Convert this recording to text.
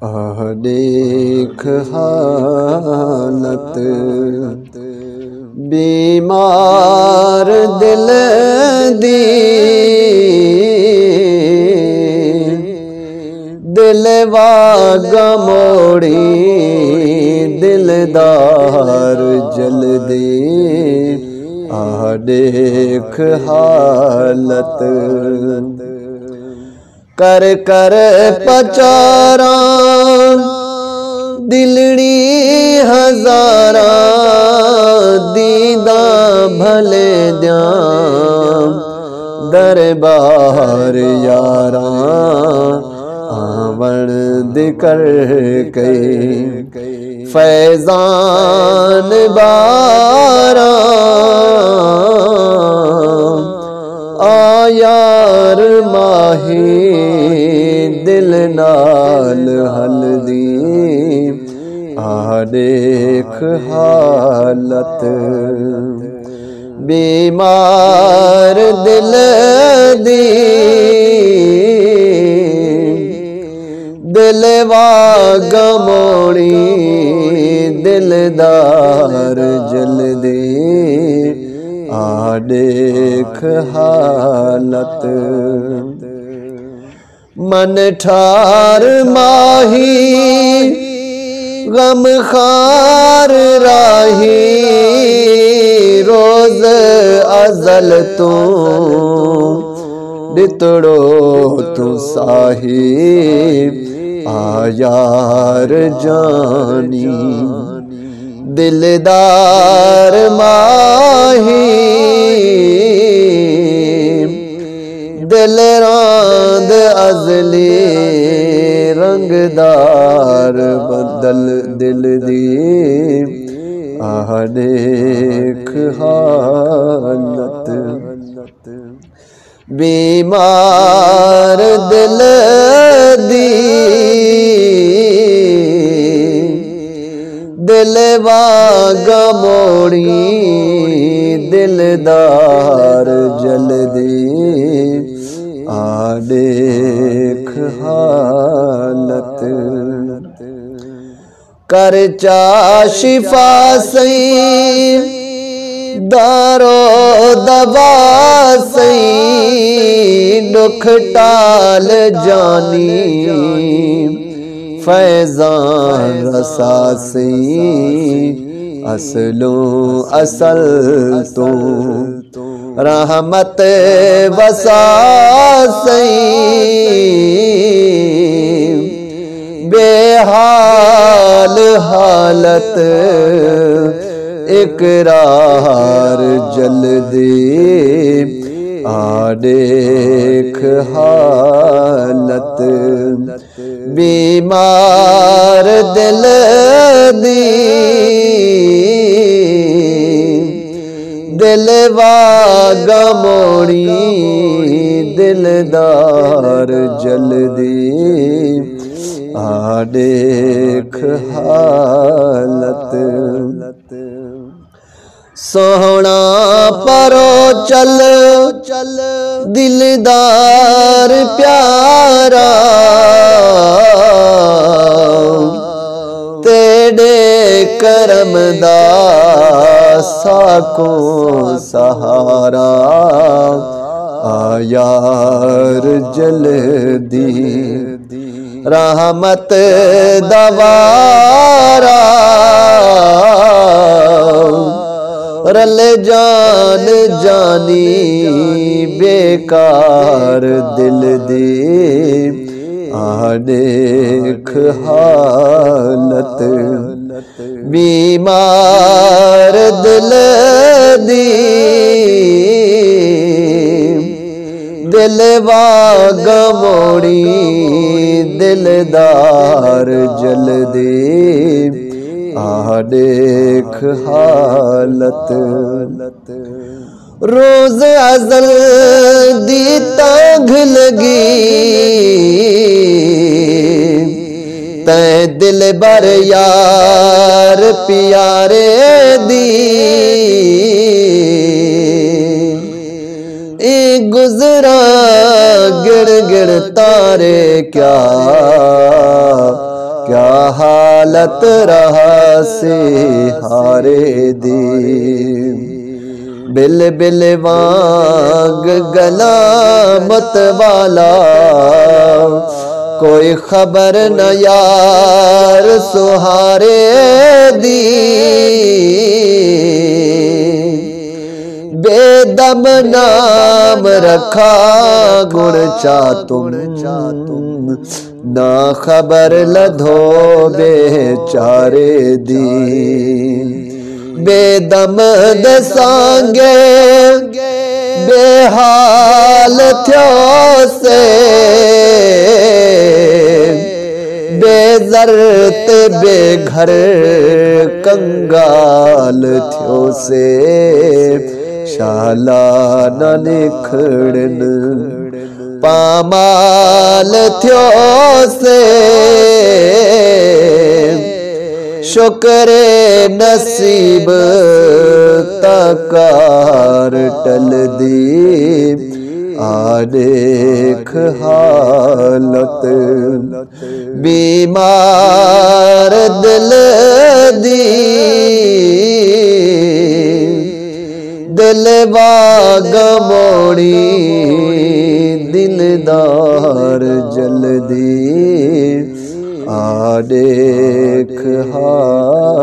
دیکھ حالت بیمار دل دی، دل واگا موڑی دلدار جلدی، دیکھ حالت کر کر پچاراں دلڑی ہزاراں، دیداں بھلے دیاں دربار یاراں، آون دکر کئی فیضان باراں، یار ماہی دل نال ہلدی، دیکھ حالت بیمار دل دی، دل واگا موڑی دلدار جلدی، دیکھ حالت من ٹھار ماہی غم خار راہی، روز ازل تو ڈتڑو تو ساہی، یار جانی دلدار ماہی، دل راند ازلی رنگدار بدل دل دی، دیکھ حالت بیمار دل دی، دل واگا موڑی دلدار جلدی، دیکھ حالت کر چا شفا سئی دارو دوا سئی، دکھ ٹال جانی فیضان رسا سئی، اصلوں اصل تو رحمت وسا سئی، بے حال حالت اقرار جلدی، دیکھ حالت بیمار دل دی، دل واگا موڑی دلدار جلدی، دیکھ حالت سوہنا پرو چل دلدار پیارا، تیرے کرم دا ساکوں سہارا، یار جلدی رحمت دوارا، رل جان جانی بیکار دل دی، دیکھ حالت بیمار دل دی، دل واگا موڑی دلدار جلدی، دیکھ حالت روز ازل دی تانگھ لگی، تے دل بر یار پیارے دی، گزرا گڑ گڑ تارے کیا حالت رہا سے ہارے دی بل بل وانگ گلا مت والا کوئی خبر نہ یار سہارے دی بے دم نام رکھا گڑ چاتم نا خبر لدھو بے چارے دی بے دم دے سانگے بے حال تھیو سے بے زرت بے گھر کنگال تھیو سے شالا نہ نکھڑن پامال تھیو سے شکر نصیب تکار ٹل دی آنیک حالت بیمار دل دی دل باغ موڑی دلدار جلدی آنیک حالت